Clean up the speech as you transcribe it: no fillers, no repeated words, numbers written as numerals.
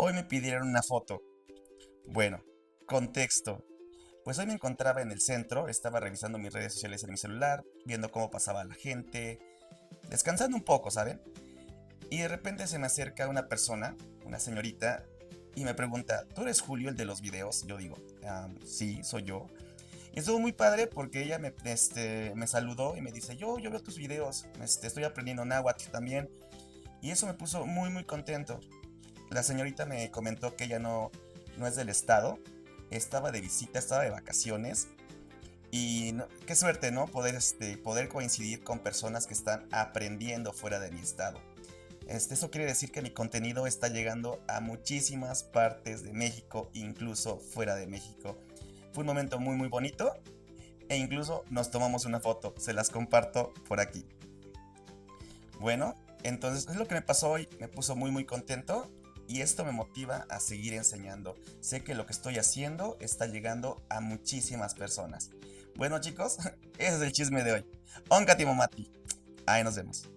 Hoy me pidieron una foto. Bueno, contexto. Pues hoy me encontraba en el centro, estaba revisando mis redes sociales en mi celular, viendo cómo pasaba la gente, descansando un poco, ¿saben? Y de repente se me acerca una persona, una señorita, y me pregunta, ¿tú eres Julio, el de los videos? Yo digo, sí, soy yo. Y estuvo muy padre porque ella me saludó y me dice, yo veo tus videos, estoy aprendiendo náhuatl también. Y eso me puso muy, muy contento. La señorita me comentó que ella no es del estado, estaba de visita, estaba de vacaciones. Y qué suerte, ¿no? Poder coincidir con personas que están aprendiendo fuera de mi estado. Eso quiere decir que mi contenido está llegando a muchísimas partes de México, incluso fuera de México. Fue un momento muy muy bonito e incluso nos tomamos una foto, se las comparto por aquí. Bueno, entonces es lo que me pasó hoy, me puso muy muy contento y esto me motiva a seguir enseñando. Sé que lo que estoy haciendo está llegando a muchísimas personas. Bueno chicos, ese es el chisme de hoy. Onka Timomati. Ahí nos vemos.